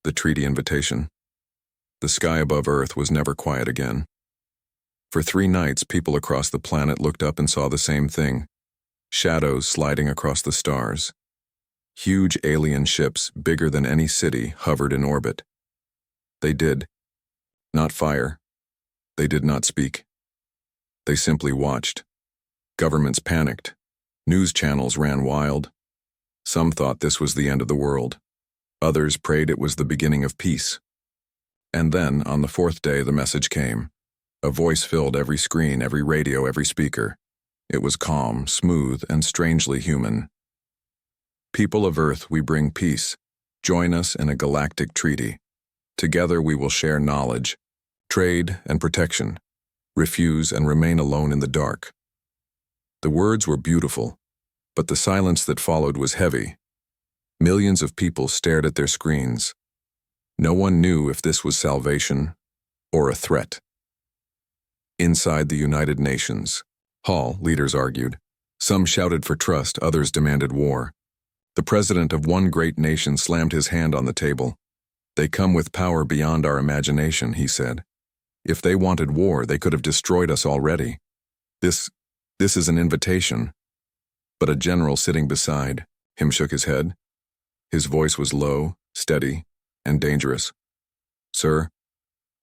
The treaty invitation. The sky above Earth was never quiet again. For 3 nights, people across the planet looked up and saw the same thing. Shadows sliding across the stars. Huge alien ships, bigger than any city, hovered in orbit. They did not fire. They did not speak. They simply watched. Governments panicked. News channels ran wild. Some thought this was the end of the world. Others prayed it was the beginning of peace. And then, on the 4th day, the message came. A voice filled every screen, every radio, every speaker. It was calm, smooth, and strangely human. People of Earth, we bring peace. Join us in a galactic treaty. Together we will share knowledge, trade, and protection. Refuse and remain alone in the dark. The words were beautiful, but the silence that followed was heavy. Millions of people stared at their screens. No one knew if this was salvation or a threat. Inside the United Nations Hall, leaders argued. Some shouted for trust, others demanded war. The president of one great nation slammed his hand on the table. They come with power beyond our imagination, he said. If they wanted war, they could have destroyed us already. This is an invitation. But a general sitting beside him shook his head. His voice was low, steady, and dangerous. Sir,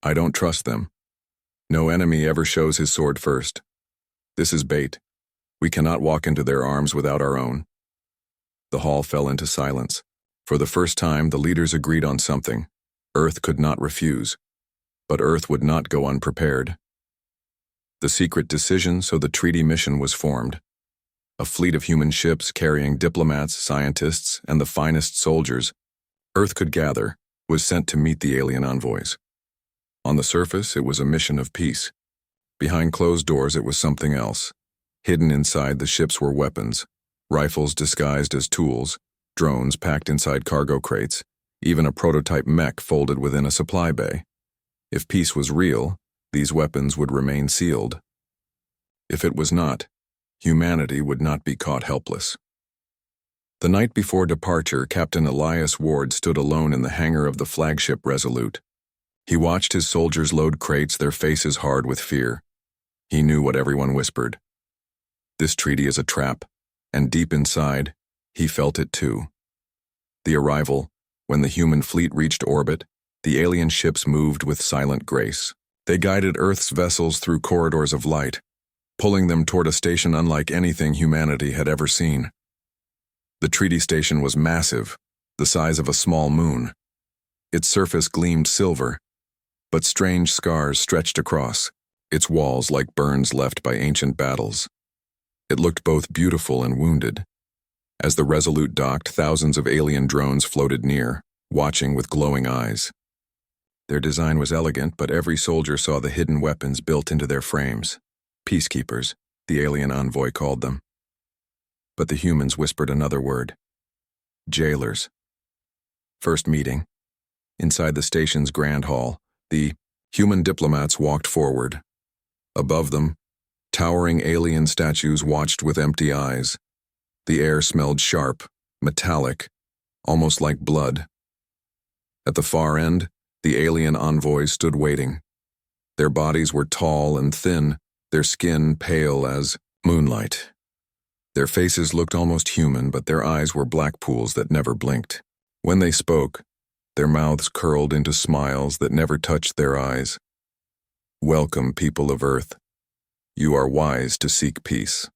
I don't trust them. No enemy ever shows his sword first. This is bait. We cannot walk into their arms without our own. The hall fell into silence. For the first time, the leaders agreed on something. Earth could not refuse. But Earth would not go unprepared. The secret decision, so the treaty mission was formed. A fleet of human ships carrying diplomats, scientists, and the finest soldiers Earth could gather was sent to meet the alien envoys. On the surface, it was a mission of peace. Behind closed doors, it was something else. Hidden inside the ships were weapons, rifles disguised as tools, drones packed inside cargo crates, even a prototype mech folded within a supply bay. If peace was real, these weapons would remain sealed. If it was not, humanity would not be caught helpless. The night before departure, Captain Elias Ward stood alone in the hangar of the flagship Resolute. He watched his soldiers load crates, their faces hard with fear. He knew what everyone whispered. This treaty is a trap, and deep inside, he felt it too. The arrival, when the human fleet reached orbit, the alien ships moved with silent grace. They guided Earth's vessels through corridors of light, pulling them toward a station unlike anything humanity had ever seen. The treaty station was massive, the size of a small moon. Its surface gleamed silver, but strange scars stretched across, its walls like burns left by ancient battles. It looked both beautiful and wounded. As the Resolute docked, thousands of alien drones floated near, watching with glowing eyes. Their design was elegant, but every soldier saw the hidden weapons built into their frames. Peacekeepers, the alien envoy called them. But the humans whispered another word. Jailers. First meeting. Inside the station's grand hall, the human diplomats walked forward. Above them, towering alien statues watched with empty eyes. The air smelled sharp, metallic, almost like blood. At the far end, the alien envoys stood waiting. Their bodies were tall and thin, their skin pale as moonlight. Their faces looked almost human, but their eyes were black pools that never blinked. When they spoke, their mouths curled into smiles that never touched their eyes. Welcome, people of Earth. You are wise to seek peace.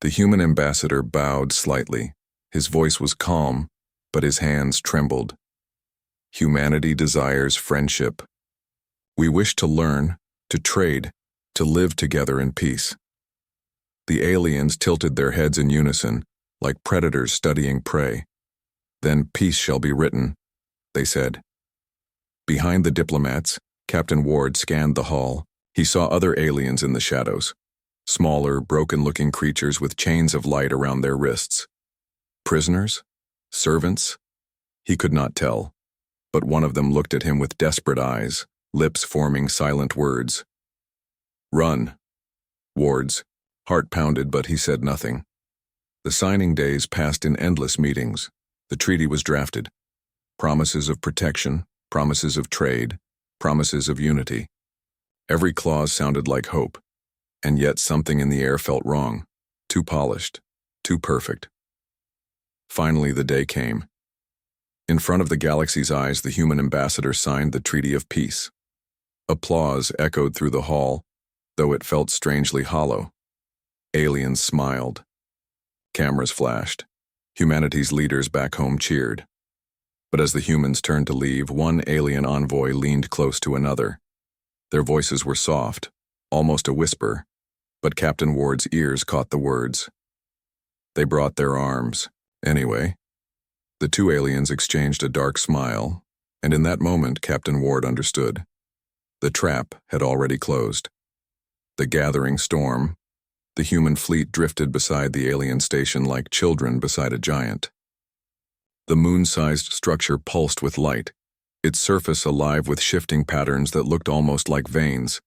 The human ambassador bowed slightly. His voice was calm, but his hands trembled. Humanity desires friendship. We wish to learn, to trade, to live together in peace. The aliens tilted their heads in unison, like predators studying prey. Then peace shall be written, they said. Behind the diplomats, Captain Ward scanned the hall. He saw other aliens in the shadows. Smaller, broken-looking creatures with chains of light around their wrists. Prisoners? Servants? He could not tell, but one of them looked at him with desperate eyes, lips forming silent words. Run. Ward's heart pounded, but he said nothing. The signing days passed in endless meetings. The treaty was drafted. Promises of protection, promises of trade, promises of unity. Every clause sounded like hope, and yet something in the air felt wrong, too polished, too perfect. Finally, the day came. In front of the galaxy's eyes, the human ambassador signed the Treaty of Peace. Applause echoed through the hall, though it felt strangely hollow. Aliens smiled. Cameras flashed. Humanity's leaders back home cheered. But as the humans turned to leave, one alien envoy leaned close to another. Their voices were soft, almost a whisper, but Captain Ward's ears caught the words. They brought their arms. Anyway, the two aliens exchanged a dark smile, and in that moment Captain Ward understood. The trap had already closed. The gathering storm, the human fleet drifted beside the alien station like children beside a giant. The moon-sized structure pulsed with light, its surface alive with shifting patterns that looked almost like veins.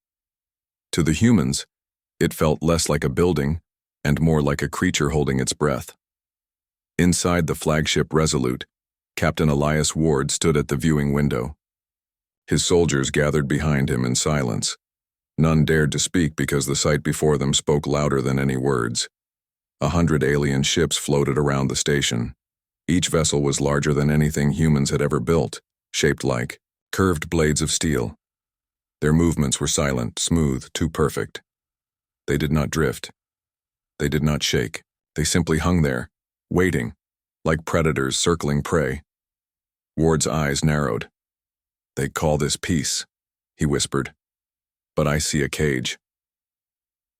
To the humans, it felt less like a building and more like a creature holding its breath. Inside the flagship Resolute, Captain Elias Ward stood at the viewing window. His soldiers gathered behind him in silence. None dared to speak because the sight before them spoke louder than any words. 100 alien ships floated around the station. Each vessel was larger than anything humans had ever built, shaped like curved blades of steel. Their movements were silent, smooth, too perfect. They did not drift. They did not shake. They simply hung there, waiting, like predators circling prey. Ward's eyes narrowed. "They call this peace," he whispered. "But I see a cage."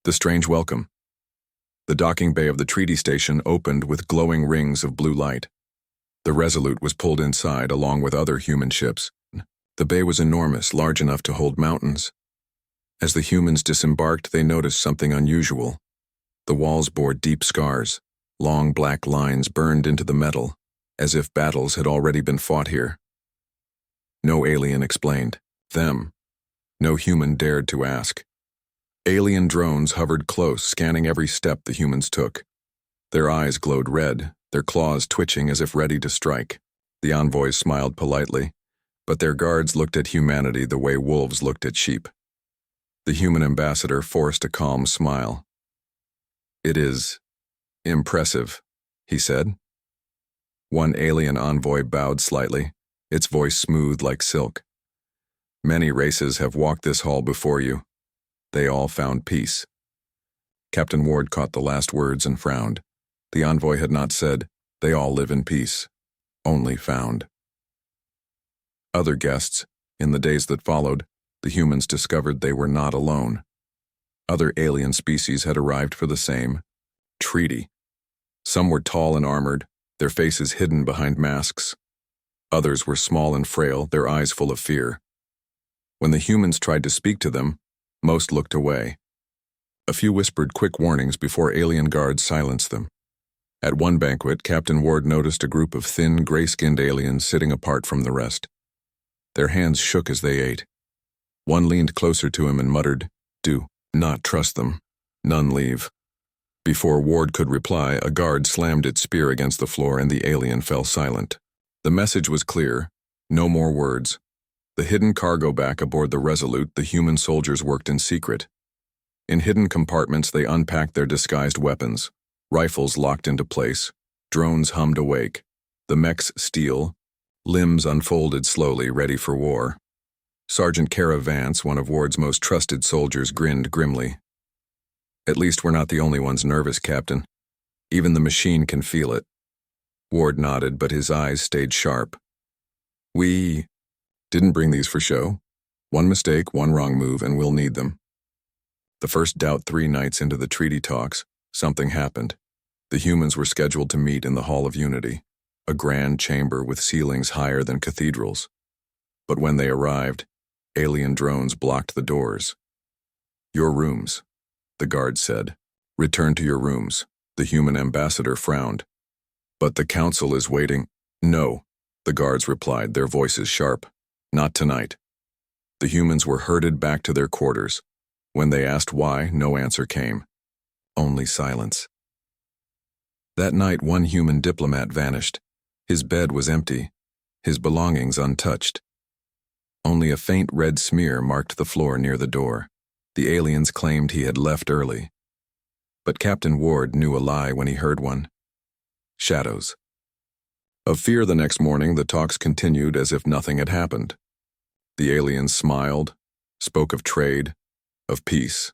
The strange welcome. The docking bay of the treaty station opened with glowing rings of blue light. The Resolute was pulled inside along with other human ships. The bay was enormous, large enough to hold mountains. As the humans disembarked, they noticed something unusual. The walls bore deep scars. Long black lines burned into the metal, as if battles had already been fought here. No alien explained. Them. No human dared to ask. Alien drones hovered close, scanning every step the humans took. Their eyes glowed red, their claws twitching as if ready to strike. The envoys smiled politely, but their guards looked at humanity the way wolves looked at sheep. The human ambassador forced a calm smile. "It is impressive," he said. One alien envoy bowed slightly, its voice smooth like silk. "Many races have walked this hall before you. They all found peace." Captain Ward caught the last words and frowned. The envoy had not said, "They all live in peace," only found. Other guests, in the days that followed, the humans discovered they were not alone. Other alien species had arrived for the same treaty. Some were tall and armored, their faces hidden behind masks. Others were small and frail, their eyes full of fear. When the humans tried to speak to them, most looked away. A few whispered quick warnings before alien guards silenced them. At one banquet, Captain Ward noticed a group of thin, gray-skinned aliens sitting apart from the rest. Their hands shook as they ate. One leaned closer to him and muttered, "Do not trust them. None leave." Before Ward could reply, a guard slammed its spear against the floor and the alien fell silent. The message was clear. No more words. The hidden cargo back aboard the Resolute, the human soldiers worked in secret. In hidden compartments, they unpacked their disguised weapons. Rifles locked into place. Drones hummed awake. The mechs steel. Limbs unfolded slowly, ready for war. Sergeant Kara Vance, one of Ward's most trusted soldiers, grinned grimly. "At least we're not the only ones nervous, Captain. Even the machine can feel it." Ward nodded, but his eyes stayed sharp. "We didn't bring these for show. One mistake, one wrong move, and we'll need them." The first doubt 3 nights into the treaty talks, something happened. The humans were scheduled to meet in the Hall of Unity, a grand chamber with ceilings higher than cathedrals. But when they arrived, alien drones blocked the doors. "Your rooms," the guard said. "Return to your rooms." The human ambassador frowned. "But the council is waiting." "No," the guards replied, their voices sharp. "Not tonight." The humans were herded back to their quarters. When they asked why, no answer came. Only silence. That night, one human diplomat vanished. His bed was empty. his belongings untouched. Only a faint red smear marked the floor near the door. The aliens claimed he had left early. But Captain Ward knew a lie when he heard one. Shadows. Of fear the next morning, the talks continued as if nothing had happened. The aliens smiled, spoke of trade, of peace,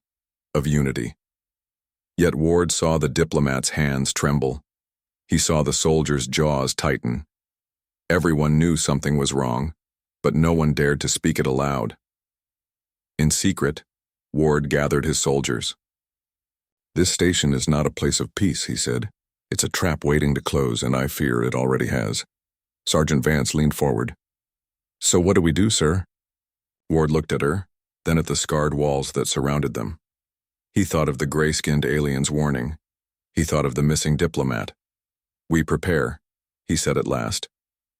of unity. Yet Ward saw the diplomat's hands tremble. He saw the soldiers' jaws tighten. Everyone knew something was wrong, but no one dared to speak it aloud. In secret, Ward gathered his soldiers. "This station is not a place of peace," he said. "It's a trap waiting to close, and I fear it already has." Sergeant Vance leaned forward. "So what do we do, sir?" Ward looked at her, then at the scarred walls that surrounded them. He thought of the gray-skinned alien's warning. He thought of the missing diplomat. "We prepare," he said at last,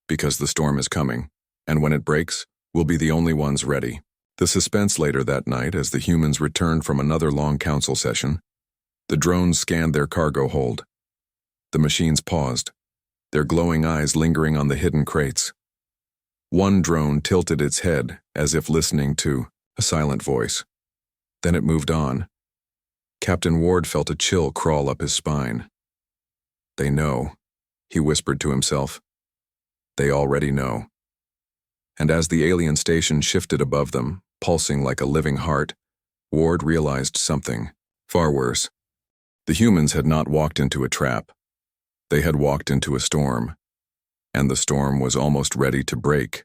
"because the storm is coming, and when it breaks, we'll be the only ones ready." The suspense later that night, as the humans returned from another long council session. The drones scanned their cargo hold. The machines paused, their glowing eyes lingering on the hidden crates. One drone tilted its head, as if listening to a silent voice. Then it moved on. Captain Ward felt a chill crawl up his spine. "They know," he whispered to himself. "They already know." And as the alien station shifted above them, pulsing like a living heart, Ward realized something far worse. The humans had not walked into a trap. They had walked into a storm, and the storm was almost ready to break.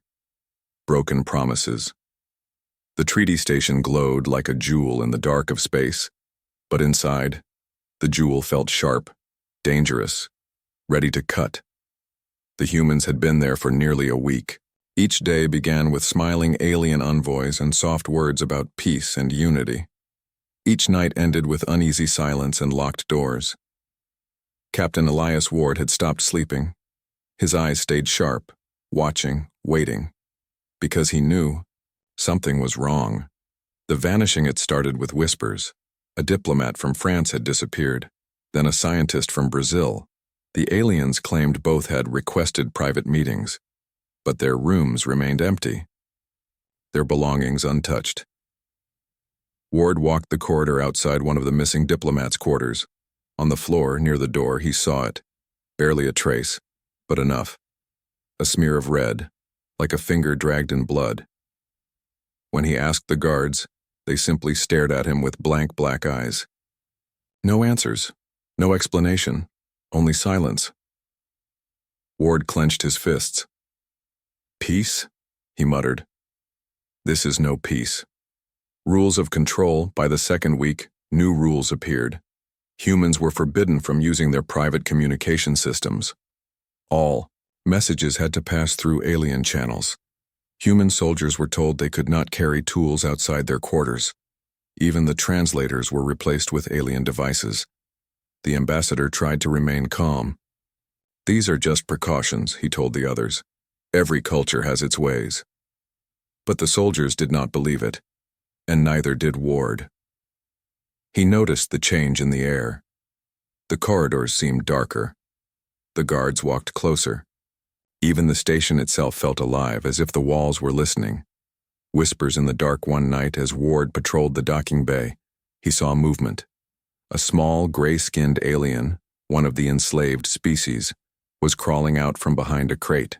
Broken promises. The treaty station glowed like a jewel in the dark of space, but inside, the jewel felt sharp, dangerous, ready to cut. The humans had been there for nearly a week. Each day began with smiling alien envoys and soft words about peace and unity. Each night ended with uneasy silence and locked doors. Captain Elias Ward had stopped sleeping. His eyes stayed sharp, watching, waiting, because he knew something was wrong. The vanishing had started with whispers. A diplomat from France had disappeared, then a scientist from Brazil. The aliens claimed both had requested private meetings, but their rooms remained empty, their belongings untouched. Ward walked the corridor outside one of the missing diplomat's quarters. On the floor, near the door, he saw it. Barely a trace, but enough. A smear of red, like a finger dragged in blood. When he asked the guards, they simply stared at him with blank black eyes. No answers, no explanation, only silence. Ward clenched his fists. "Peace?" he muttered. "This is no peace." Rules of control. By the second week, new rules appeared. Humans were forbidden from using their private communication systems. All messages had to pass through alien channels. Human soldiers were told they could not carry tools outside their quarters. Even the translators were replaced with alien devices. The ambassador tried to remain calm. "These are just precautions," he told the others. "Every culture has its ways." But the soldiers did not believe it, and neither did Ward. He noticed the change in the air. The corridors seemed darker. The guards walked closer. Even the station itself felt alive, as if the walls were listening. Whispers in the dark one night as Ward patrolled the docking bay. He saw movement. A small, gray-skinned alien, one of the enslaved species, was crawling out from behind a crate.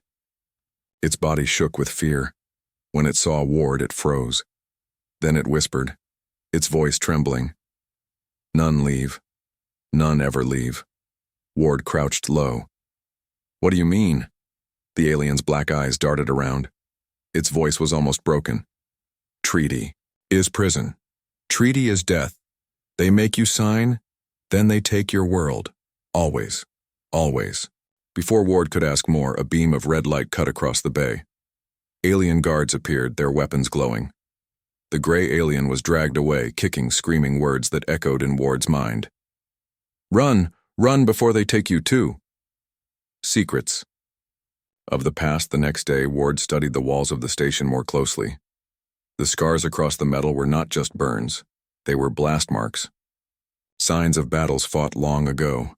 Its body shook with fear. When it saw Ward, it froze. Then it whispered, its voice trembling. "None leave. None ever leave." Ward crouched low. "What do you mean?" The alien's black eyes darted around. Its voice was almost broken. "Treaty is prison. Treaty is death. They make you sign, then they take your world. Always. Always." Before Ward could ask more, a beam of red light cut across the bay. Alien guards appeared, their weapons glowing. The gray alien was dragged away, kicking, screaming words that echoed in Ward's mind. "Run! Run before they take you too!" Secrets. Of the past, the next day, Ward studied the walls of the station more closely. The scars across the metal were not just burns, they were blast marks. Signs of battles fought long ago.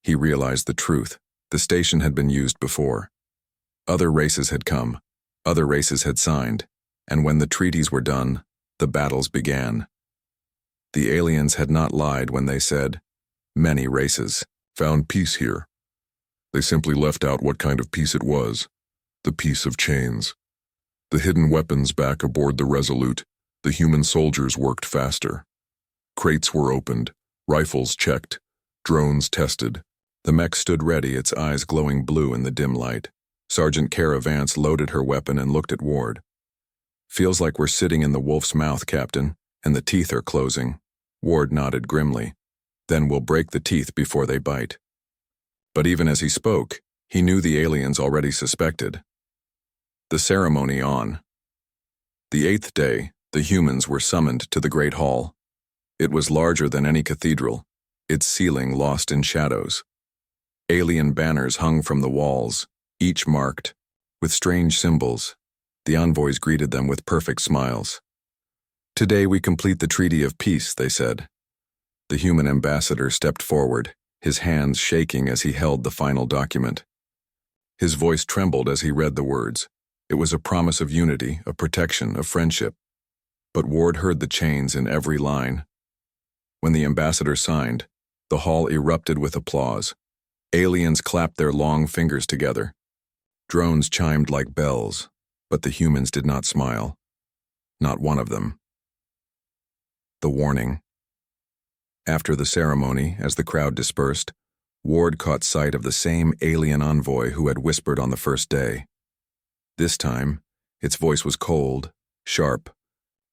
He realized the truth. The station had been used before. Other races had come, other races had signed, and when the treaties were done, the battles began. The aliens had not lied when they said, many races found peace here. They simply left out what kind of peace it was, the peace of chains. The hidden weapons back aboard the Resolute, the human soldiers worked faster. Crates were opened, rifles checked, drones tested. The mech stood ready, its eyes glowing blue in the dim light. Sergeant Kara Vance loaded her weapon and looked at Ward. Feels like we're sitting in the wolf's mouth, Captain, and the teeth are closing. Ward nodded grimly. Then we'll break the teeth before they bite. But even as he spoke, he knew the aliens already suspected. The ceremony on. The 8th day, the humans were summoned to the Great Hall. It was larger than any cathedral, its ceiling lost in shadows. Alien banners hung from the walls, each marked with strange symbols. The envoys greeted them with perfect smiles. Today we complete the Treaty of Peace, they said. The human ambassador stepped forward, his hands shaking as he held the final document. His voice trembled as he read the words. It was a promise of unity, of protection, of friendship. But Ward heard the chains in every line. When the ambassador signed, the hall erupted with applause. Aliens clapped their long fingers together. Drones chimed like bells, but the humans did not smile. Not one of them. The warning. After the ceremony, as the crowd dispersed, Ward caught sight of the same alien envoy who had whispered on the first day. This time, its voice was cold, sharp,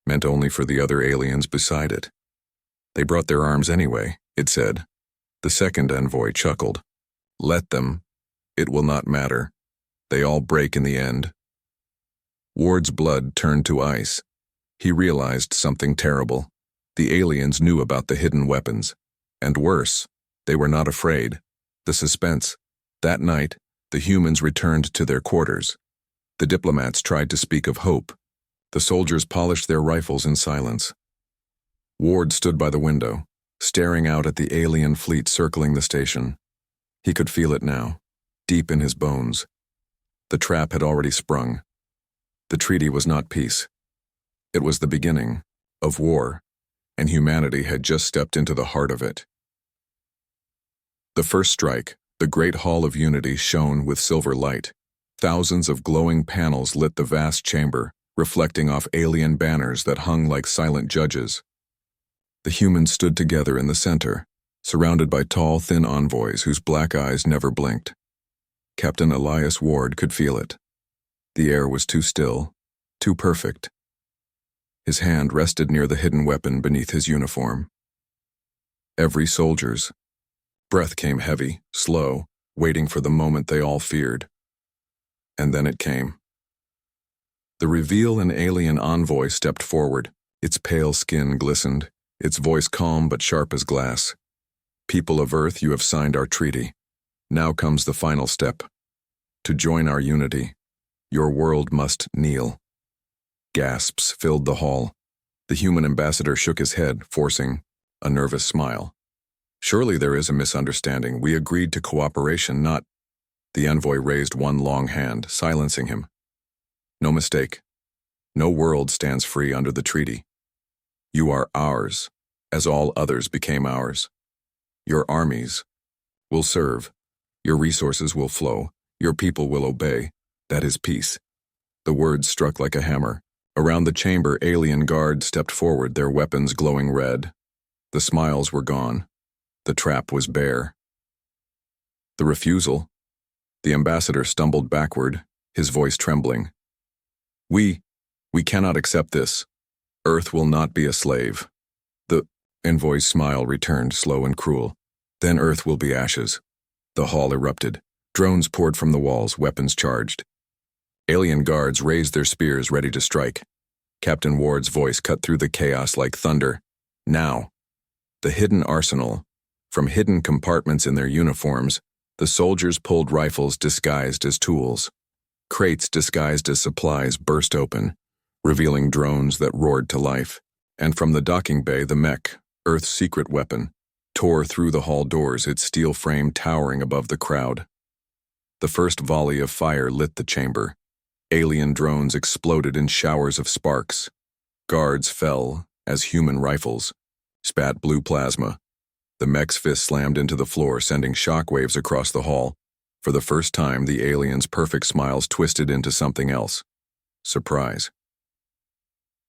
meant only for the other aliens beside it. They brought their arms anyway, it said. The second envoy chuckled. Let them. It will not matter. They all break in the end. Ward's blood turned to ice. He realized something terrible. The aliens knew about the hidden weapons. And worse, they were not afraid. The suspense. That night, the humans returned to their quarters. The diplomats tried to speak of hope. The soldiers polished their rifles in silence. Ward stood by the window, staring out at the alien fleet circling the station. He could feel it now, deep in his bones. The trap had already sprung. The treaty was not peace. It was the beginning of war, and humanity had just stepped into the heart of it. The first strike, the Great Hall of Unity, shone with silver light. Thousands of glowing panels lit the vast chamber, reflecting off alien banners that hung like silent judges. The humans stood together in the center, surrounded by tall, thin envoys whose black eyes never blinked. Captain Elias Ward could feel it. The air was too still, too perfect. His hand rested near the hidden weapon beneath his uniform. Every soldier's breath came heavy, slow, waiting for the moment they all feared. And then it came. The reveal an alien envoy stepped forward. Its pale skin glistened, its voice calm but sharp as glass. People of Earth, you have signed our treaty. Now comes the final step. To join our unity, your world must kneel. Gasps filled the hall. The human ambassador shook his head, forcing a nervous smile. Surely there is a misunderstanding. We agreed to cooperation, not... The envoy raised one long hand, silencing him. No mistake. No world stands free under the treaty. You are ours, as all others became ours. Your armies will serve. Your resources will flow. Your people will obey. That is peace. The words struck like a hammer. Around the chamber, alien guards stepped forward, their weapons glowing red. The smiles were gone. The trap was bare. The refusal. The ambassador stumbled backward, his voice trembling. We cannot accept this. Earth will not be a slave. The envoy's smile returned, slow and cruel. Then Earth will be ashes. The hall erupted. Drones poured from the walls, weapons charged. Alien guards raised their spears, ready to strike. Captain Ward's voice cut through the chaos like thunder. Now. The hidden arsenal. From hidden compartments in their uniforms, the soldiers pulled rifles disguised as tools. Crates disguised as supplies burst open, revealing drones that roared to life. And from the docking bay, the mech, Earth's secret weapon, tore through the hall doors, its steel frame towering above the crowd. The first volley of fire lit the chamber. Alien drones exploded in showers of sparks. Guards fell as human rifles spat blue plasma. The mech's fist slammed into the floor, sending shockwaves across the hall. For the first time, the aliens' perfect smiles twisted into something else. Surprise.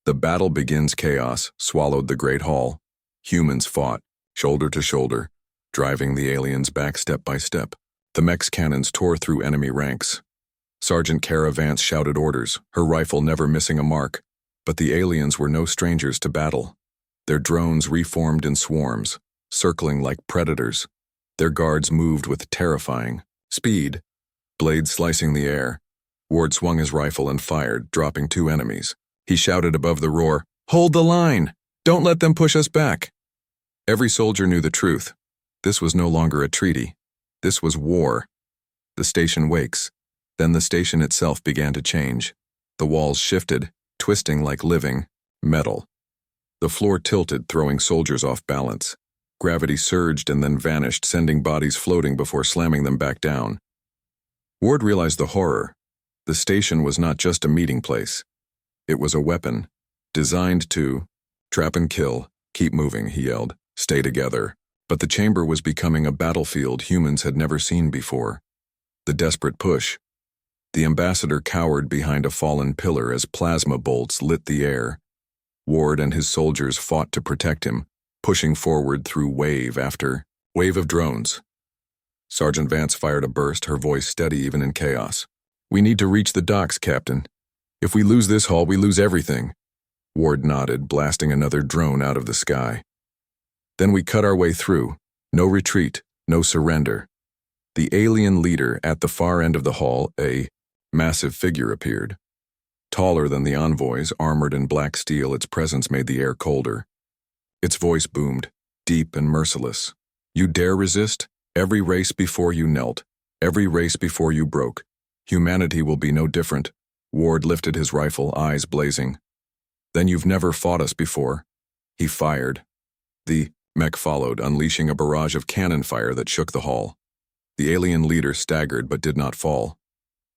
The battle begins. Chaos swallowed the great hall. Humans fought, shoulder to shoulder, driving the aliens back step by step. The mech's cannons tore through enemy ranks. Sergeant Kara Vance shouted orders, her rifle never missing a mark. But the aliens were no strangers to battle. Their drones reformed in swarms, circling like predators. Their guards moved with terrifying speed, blades slicing the air. Ward swung his rifle and fired, dropping 2 enemies. He shouted above the roar, "Hold the line! Don't let them push us back!" Every soldier knew the truth. This was no longer a treaty. This was war. The station wakes. Then the station itself began to change. The walls shifted, twisting like living metal. The floor tilted, throwing soldiers off balance. Gravity surged and then vanished, sending bodies floating before slamming them back down. Ward realized the horror. The station was not just a meeting place. It was a weapon, designed to trap and kill. "Keep moving," he yelled. "Stay together." But the chamber was becoming a battlefield humans had never seen before. The desperate push. The ambassador cowered behind a fallen pillar as plasma bolts lit the air. Ward and his soldiers fought to protect him, pushing forward through wave after wave of drones. Sergeant Vance fired a burst, her voice steady even in chaos. "We need to reach the docks, Captain. If we lose this haul, we lose everything." Ward nodded, blasting another drone out of the sky. "Then we cut our way through. No retreat, no surrender." The alien leader at the far end of the hall, a massive figure, appeared. Taller than the envoys, armored in black steel, its presence made the air colder. Its voice boomed, deep and merciless. "You dare resist? Every race before you knelt. Every race before you broke. Humanity will be no different." Ward lifted his rifle, eyes blazing. "Then you've never fought us before." He fired. The mech followed, unleashing a barrage of cannon fire that shook the hall. The alien leader staggered but did not fall.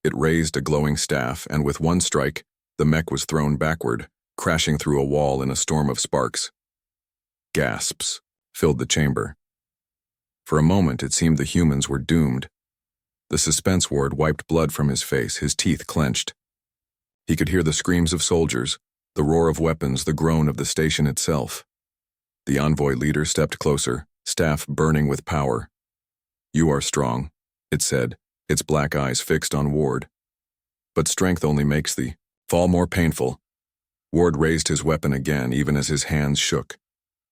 It raised a glowing staff, and with one strike, the mech was thrown backward, crashing through a wall in a storm of sparks. Gasps filled the chamber. For a moment, it seemed the humans were doomed. The suspense ward wiped blood from his face, his teeth clenched. He could hear the screams of soldiers, the roar of weapons, the groan of the station itself. The envoy leader stepped closer, staff burning with power. "You are strong," it said, its black eyes fixed on Ward. "But strength only makes the fall more painful." Ward raised his weapon again, even as his hands shook.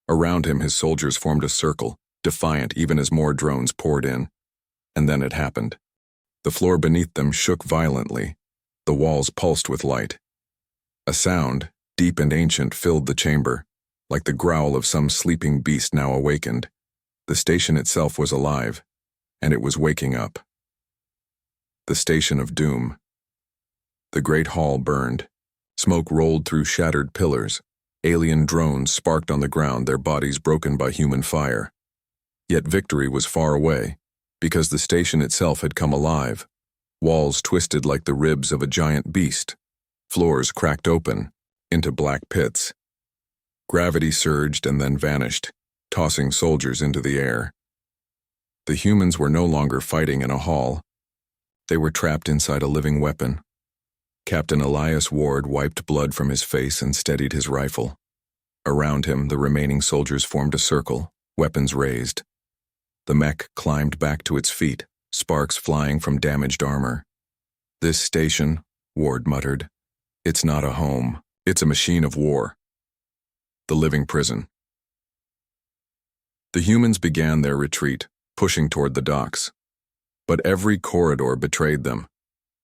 Around him, his soldiers formed a circle, defiant even as more drones poured in. And then it happened. The floor beneath them shook violently. The walls pulsed with light. A sound, deep and ancient, filled the chamber, like the growl of some sleeping beast now awakened. The station itself was alive, and it was waking up. The station of doom. The great hall burned. Smoke rolled through shattered pillars. Alien drones sparked on the ground, their bodies broken by human fire. Yet victory was far away, because the station itself had come alive. Walls twisted like the ribs of a giant beast. Floors cracked open into black pits. Gravity surged and then vanished, tossing soldiers into the air. The humans were no longer fighting in a hall. They were trapped inside a living weapon. Captain Elias Ward wiped blood from his face and steadied his rifle. Around him, the remaining soldiers formed a circle, weapons raised. The mech climbed back to its feet, sparks flying from damaged armor. "This station," Ward muttered, "it's not a home. It's a machine of war." The living prison. The humans began their retreat, pushing toward the docks. But every corridor betrayed them.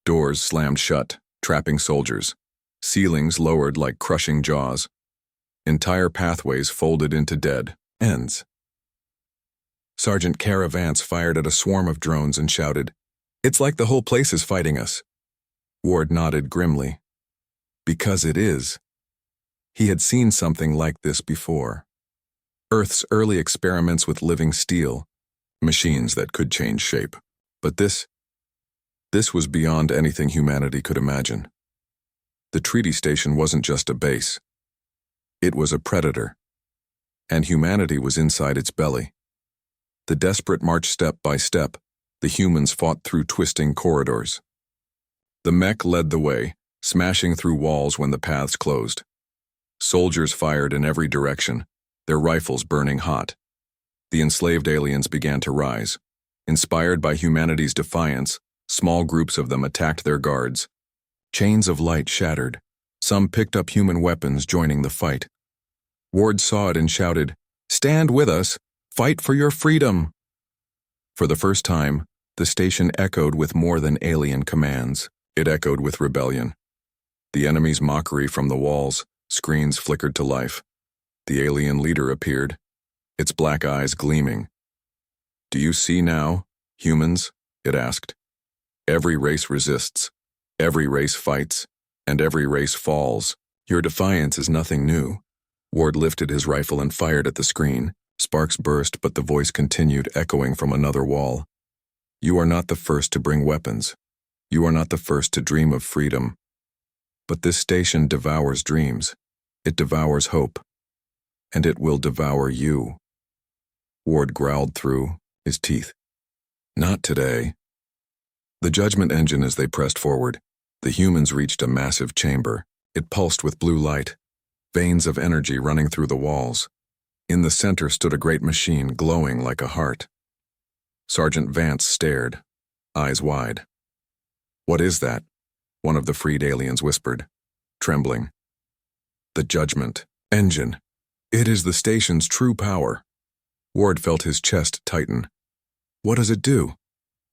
Doors slammed shut, trapping soldiers. Ceilings lowered like crushing jaws. Entire pathways folded into dead ends. Sergeant Kara Vance fired at a swarm of drones and shouted, "It's like the whole place is fighting us." Ward nodded grimly. Because it is. He had seen something like this before. Earth's early experiments with living steel, machines that could change shape. But this, This was beyond anything humanity could imagine. The treaty station wasn't just a base. It was a predator. And humanity was inside its belly. The desperate march step by step, the humans fought through twisting corridors. The mech led the way, smashing through walls when the paths closed. Soldiers fired in every direction, their rifles burning hot. The enslaved aliens began to rise. Inspired by humanity's defiance, small groups of them attacked their guards. Chains of light shattered. Some picked up human weapons, joining the fight. Ward saw it and shouted, "Stand with us! Fight for your freedom!" For the first time, the station echoed with more than alien commands. It echoed with rebellion. The enemy's mockery from the walls, screens flickered to life. The alien leader appeared, its black eyes gleaming. "Do you see now, humans?" it asked. "Every race resists, every race fights, and every race falls. Your defiance is nothing new." Ward lifted his rifle and fired at the screen. Sparks burst, but the voice continued, echoing from another wall. "You are not the first to bring weapons. You are not the first to dream of freedom. But this station devours dreams. It devours hope. And it will devour you." Ward growled through his teeth. "Not today." The judgment engine as they pressed forward. The humans reached a massive chamber. It pulsed with blue light, veins of energy running through the walls. In the center stood a great machine glowing like a heart. Sergeant Vance stared, eyes wide. "What is that?" one of the freed aliens whispered, trembling. "The judgment engine. It is the station's true power." Ward felt his chest tighten. "What does it do?"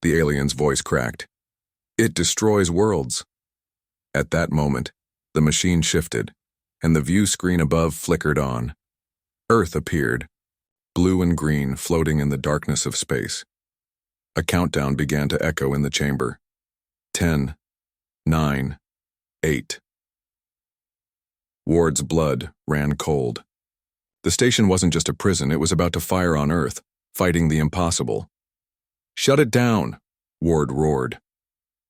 The alien's voice cracked. "It destroys worlds." At that moment, the machine shifted, and the view screen above flickered on. Earth appeared, blue and green floating in the darkness of space. A countdown began to echo in the chamber. 10, 9, 8. Ward's blood ran cold. The station wasn't just a prison, it was about to fire on Earth, fighting the impossible. "Shut it down!" Ward roared.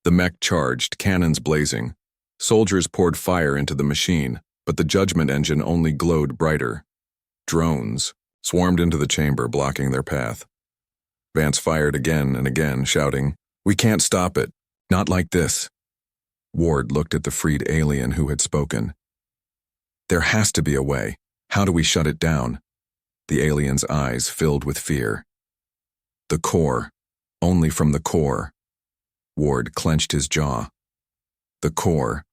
The mech charged, cannons blazing. Soldiers poured fire into the machine, but the judgment engine only glowed brighter. Drones swarmed into the chamber, blocking their path. Vance fired again and again, shouting, "We can't stop it. Not like this." Ward looked at the freed alien who had spoken. "There has to be a way. How do we shut it down?" The alien's eyes filled with fear. "The core. Only from the core." Ward clenched his jaw. The core.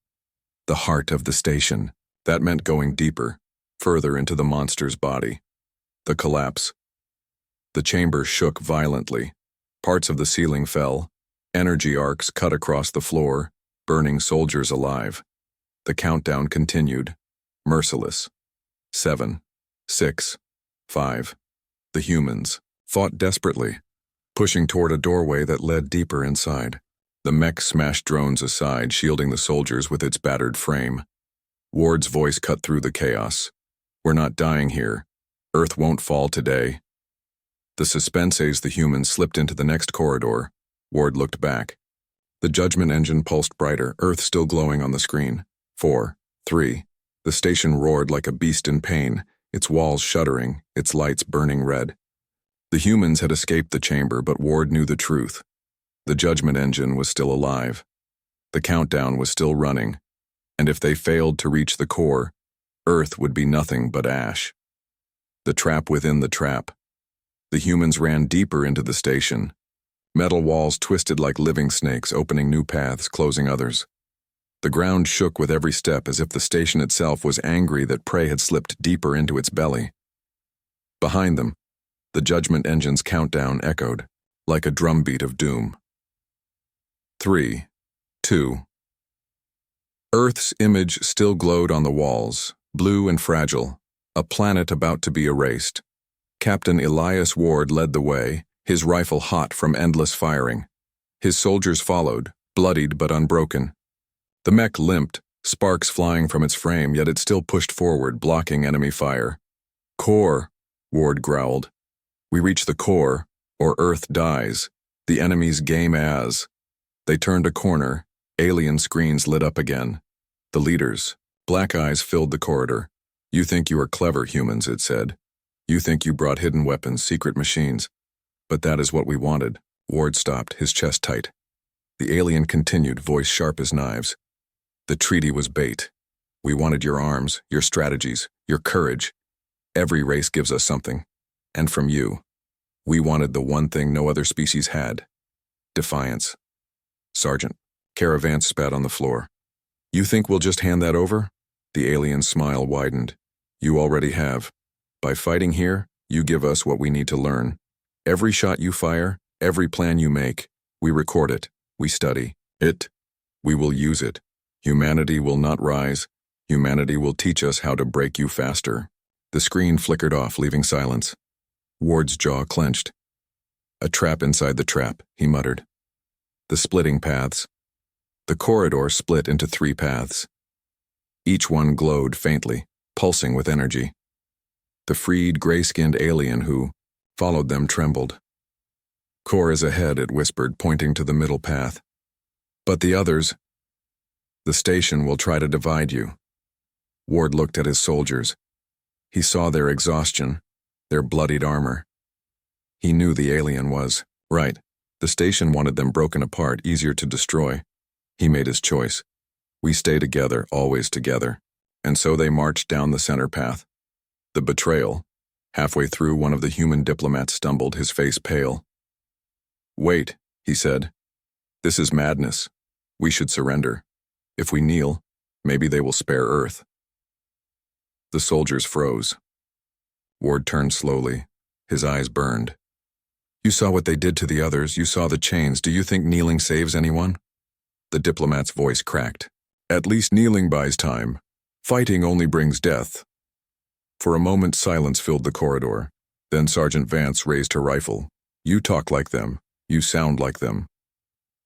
The heart of the station. That meant going deeper, further into the monster's body. The collapse. The chamber shook violently. Parts of the ceiling fell. Energy arcs cut across the floor, burning soldiers alive. The countdown continued, merciless. 7, 6, 5. The humans fought desperately, pushing toward a doorway that led deeper inside. The mech smashed drones aside, shielding the soldiers with its battered frame. Ward's voice cut through the chaos. "We're not dying here. Earth won't fall today." The suspense as the humans slipped into the next corridor. Ward looked back. The judgment engine pulsed brighter, Earth still glowing on the screen. 4, 3. The station roared like a beast in pain, its walls shuddering, its lights burning red. The humans had escaped the chamber, but Ward knew the truth. The judgment engine was still alive. The countdown was still running, and if they failed to reach the core, Earth would be nothing but ash. The trap within the trap. The humans ran deeper into the station. Metal walls twisted like living snakes, opening new paths, closing others. The ground shook with every step as if the station itself was angry that prey had slipped deeper into its belly. Behind them, the judgment engine's countdown echoed, like a drumbeat of doom. 3, 2. Earth's image still glowed on the walls, blue and fragile, a planet about to be erased. Captain Elias Ward led the way, his rifle hot from endless firing. His soldiers followed, bloodied but unbroken. The mech limped, sparks flying from its frame, yet it still pushed forward, blocking enemy fire. "Core," Ward growled. "We reach the core, or Earth dies. The enemy's game as." They turned a corner. Alien screens lit up again. The leaders. Black eyes filled the corridor. "You think you are clever, humans," it said. "You think you brought hidden weapons, secret machines. But that is what we wanted." Ward stopped, his chest tight. The alien continued, voice sharp as knives. "The treaty was bait. We wanted your arms, your strategies, your courage. Every race gives us something. And from you, we wanted the one thing no other species had. Defiance." "Sergeant." Caravance spat on the floor. "You think we'll just hand that over?" The alien's smile widened. "You already have. By fighting here, you give us what we need to learn. Every shot you fire, every plan you make, we record it, we study it, we will use it. Humanity will not rise. Humanity will teach us how to break you faster." The screen flickered off, leaving silence. Ward's jaw clenched. "A trap inside the trap," he muttered. The splitting paths. The corridor split into 3 paths. Each one glowed faintly, pulsing with energy. The freed, gray-skinned alien who followed them trembled. "Core is ahead," it whispered, pointing to the middle path. "But the others, the station will try to divide you." Ward looked at his soldiers. He saw their exhaustion, their bloodied armor. He knew the alien was right. The station wanted them broken apart, easier to destroy. He made his choice. We stay together, always together. And so they marched down the center path. The betrayal. Halfway through, one of the human diplomats stumbled, his face pale. "Wait," he said. "This is madness. We should surrender. If we kneel, maybe they will spare Earth." The soldiers froze. Ward turned slowly. His eyes burned. "You saw what they did to the others. You saw the chains. Do you think kneeling saves anyone?" The diplomat's voice cracked. "At least kneeling buys time. Fighting only brings death." For a moment, silence filled the corridor. Then Sergeant Vance raised her rifle. "You talk like them. You sound like them."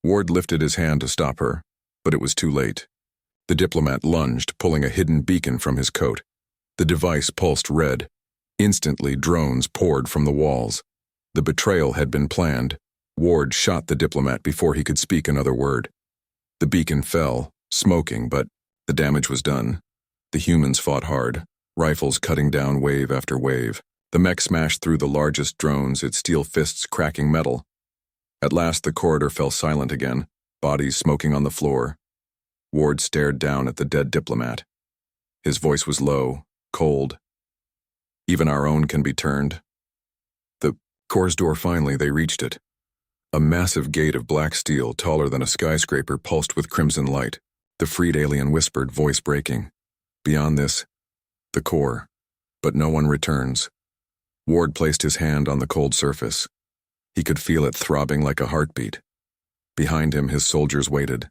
Ward lifted his hand to stop her, but it was too late. The diplomat lunged, pulling a hidden beacon from his coat. The device pulsed red. Instantly, drones poured from the walls. The betrayal had been planned. Ward shot the diplomat before he could speak another word. The beacon fell, smoking, but the damage was done. The humans fought hard, rifles cutting down wave after wave. The mech smashed through the largest drones, its steel fists cracking metal. At last, the corridor fell silent again, bodies smoking on the floor. Ward stared down at the dead diplomat. His voice was low, cold. "Even our own can be turned." The core's door finally, they reached it. A massive gate of black steel, taller than a skyscraper, pulsed with crimson light. The freed alien whispered, voice breaking. "Beyond this, the core. But no one returns." Ward placed his hand on the cold surface. He could feel it throbbing like a heartbeat. Behind him, his soldiers waited.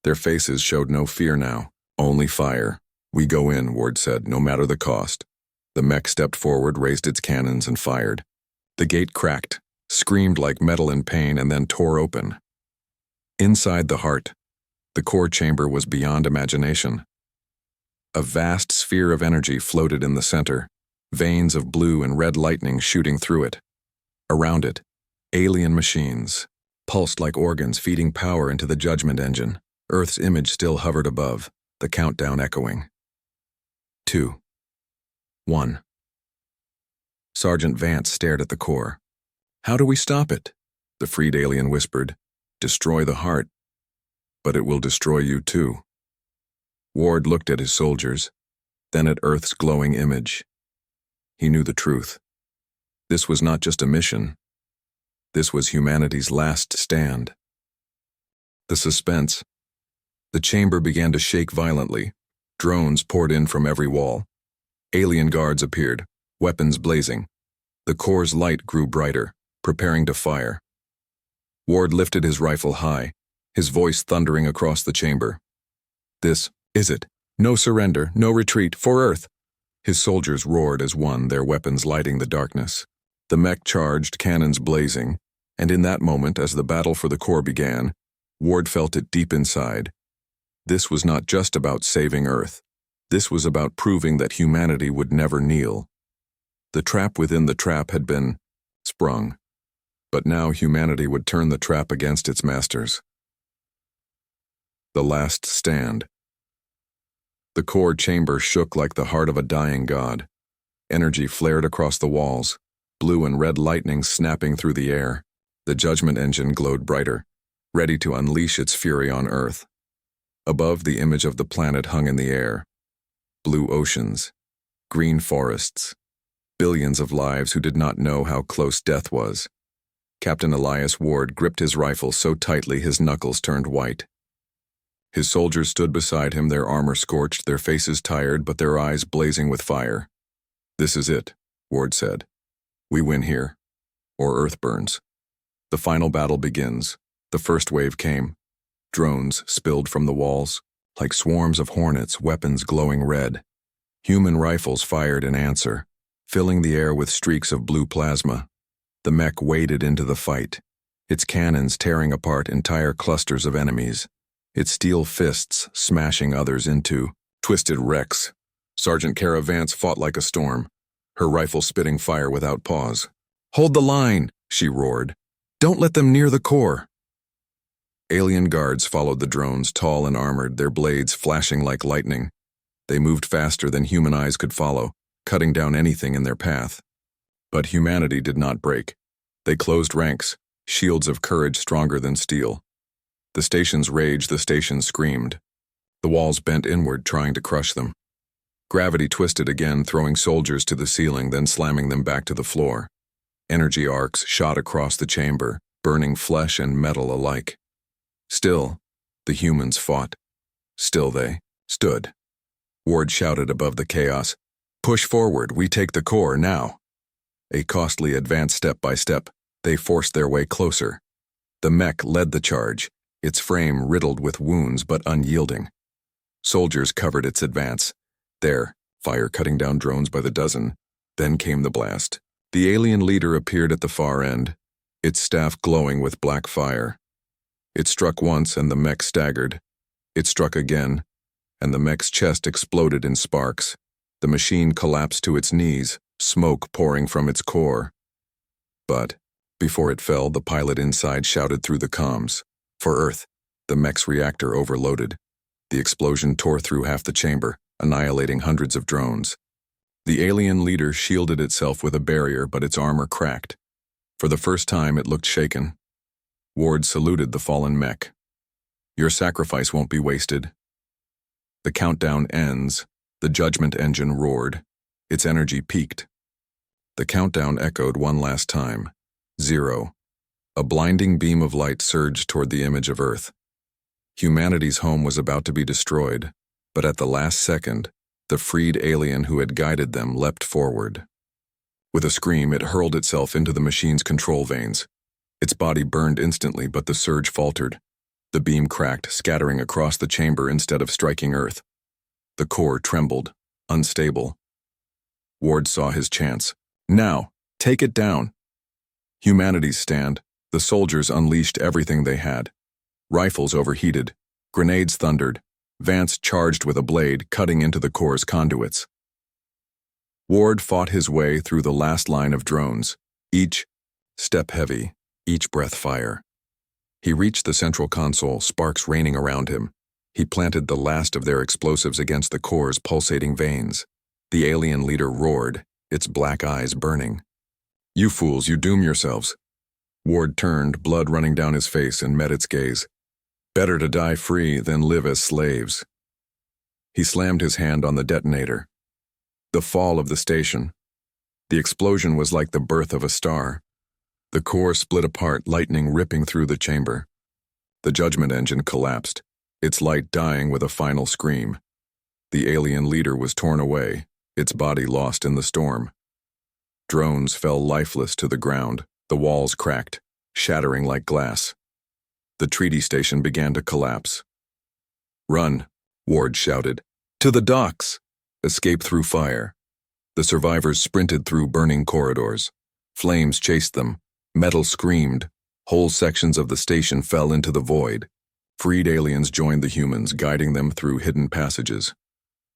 Their faces showed no fear now, only fire. "We go in," Ward said, "no matter the cost." The mech stepped forward, raised its cannons, and fired. The gate cracked, screamed like metal in pain, and then tore open. Inside the heart, the core chamber was beyond imagination. A vast sphere of energy floated in the center, veins of blue and red lightning shooting through it. Around it, alien machines, pulsed like organs feeding power into the judgment engine. Earth's image still hovered above, the countdown echoing. 2. 1. Sergeant Vance stared at the core. "How do we stop it?" The freed alien whispered. "Destroy the heart. But it will destroy you too." Ward looked at his soldiers, then at Earth's glowing image. He knew the truth. This was not just a mission. This was humanity's last stand. The suspense. The chamber began to shake violently. Drones poured in from every wall. Alien guards appeared, weapons blazing. The core's light grew brighter, preparing to fire. Ward lifted his rifle high, his voice thundering across the chamber. "This is it. No surrender, no retreat, for Earth." His soldiers roared as one, their weapons lighting the darkness. The mech charged, cannons blazing, and in that moment, as the battle for the core began, Ward felt it deep inside. This was not just about saving Earth. This was about proving that humanity would never kneel. The trap within the trap had been sprung, but now humanity would turn the trap against its masters. The last stand. The core chamber shook like the heart of a dying god. Energy flared across the walls, blue and red lightning snapping through the air. The judgment engine glowed brighter, ready to unleash its fury on Earth. Above, the image of the planet hung in the air. Blue oceans, green forests, billions of lives who did not know how close death was. Captain Elias Ward gripped his rifle so tightly his knuckles turned white. His soldiers stood beside him, their armor scorched, their faces tired, but their eyes blazing with fire. "This is it," Ward said. "We win here, or Earth burns." The final battle begins. The first wave came. Drones spilled from the walls, like swarms of hornets, weapons glowing red. Human rifles fired in answer, filling the air with streaks of blue plasma. The mech waded into the fight, its cannons tearing apart entire clusters of enemies, its steel fists smashing others into twisted wrecks. Sergeant Kara Vance fought like a storm, her rifle spitting fire without pause. "Hold the line," she roared. "Don't let them near the core." Alien guards followed the drones, tall and armored, their blades flashing like lightning. They moved faster than human eyes could follow, cutting down anything in their path. But humanity did not break. They closed ranks, shields of courage stronger than steel. The stations raged, the stations screamed. The walls bent inward, trying to crush them. Gravity twisted again, throwing soldiers to the ceiling, then slamming them back to the floor. Energy arcs shot across the chamber, burning flesh and metal alike. Still, the humans fought. Still they stood. Ward shouted above the chaos, "Push forward, we take the core now." A costly advance step by step, they forced their way closer. The mech led the charge, its frame riddled with wounds but unyielding. Soldiers covered its advance. There, fire cutting down drones by the dozen. Then came the blast. The alien leader appeared at the far end, its staff glowing with black fire. It struck once and the mech staggered. It struck again, and the mech's chest exploded in sparks. The machine collapsed to its knees, smoke pouring from its core. But, before it fell, the pilot inside shouted through the comms. For Earth, the mech's reactor overloaded. The explosion tore through half the chamber, annihilating hundreds of drones. The alien leader shielded itself with a barrier, but its armor cracked. For the first time, it looked shaken. Ward saluted the fallen mech. "Your sacrifice won't be wasted." The countdown ends. The judgment engine roared. Its energy peaked. The countdown echoed one last time. 0. A blinding beam of light surged toward the image of Earth. Humanity's home was about to be destroyed, but at the last second, the freed alien who had guided them leapt forward. With a scream, it hurled itself into the machine's control vanes. Its body burned instantly, but the surge faltered. The beam cracked, scattering across the chamber instead of striking Earth. The core trembled, unstable. Ward saw his chance. "Now, take it down." Humanity's stand, the soldiers unleashed everything they had. Rifles overheated, grenades thundered, Vance charged with a blade, cutting into the core's conduits. Ward fought his way through the last line of drones, each step heavy, each breath fire. He reached the central console, sparks raining around him. He planted the last of their explosives against the core's pulsating veins. The alien leader roared, its black eyes burning. "You fools, you doom yourselves." Ward turned, blood running down his face, and met its gaze. "Better to die free than live as slaves." He slammed his hand on the detonator. The fall of the station. The explosion was like the birth of a star. The core split apart, lightning ripping through the chamber. The judgment engine collapsed, its light dying with a final scream. The alien leader was torn away, its body lost in the storm. Drones fell lifeless to the ground, the walls cracked, shattering like glass. The treaty station began to collapse. "Run," Ward shouted. "To the docks!" Escape through fire. The survivors sprinted through burning corridors. Flames chased them. Metal screamed. Whole sections of the station fell into the void. Freed aliens joined the humans, guiding them through hidden passages.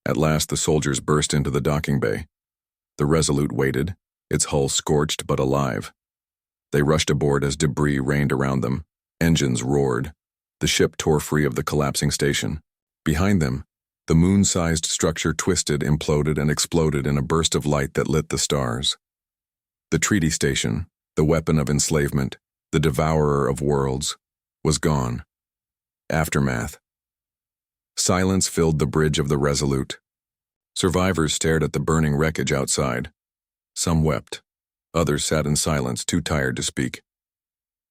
At last, the soldiers burst into the docking bay. The Resolute waited, its hull scorched but alive. They rushed aboard as debris rained around them. Engines roared. The ship tore free of the collapsing station. Behind them, the moon-sized structure twisted, imploded, and exploded in a burst of light that lit the stars. The treaty station, the weapon of enslavement, the devourer of worlds, was gone. Aftermath. Silence filled the bridge of the Resolute. Survivors stared at the burning wreckage outside. Some wept. Others sat in silence, too tired to speak.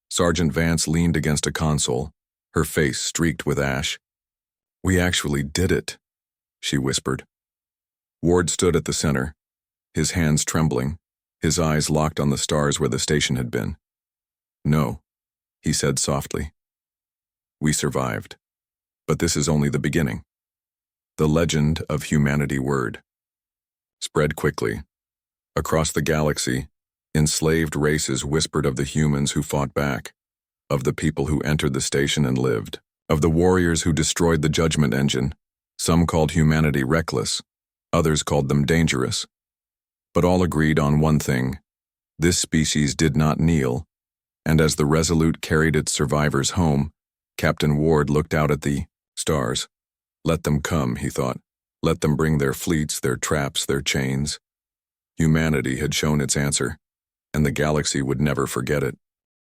Sergeant Vance leaned against a console, her face streaked with ash. "We actually did it," she whispered. Ward stood at the center, his hands trembling, his eyes locked on the stars where the station had been. "No," he said softly. "We survived. But this is only the beginning." The legend of humanity word spread quickly. Across the galaxy, enslaved races whispered of the humans who fought back, of the people who entered the station and lived, of the warriors who destroyed the judgment engine. Some called humanity reckless, others called them dangerous. But all agreed on one thing: this species did not kneel, and as the Resolute carried its survivors home, Captain Ward looked out at the stars. Let them come, he thought. Let them bring their fleets, their traps, their chains. Humanity had shown its answer, and the galaxy would never forget it.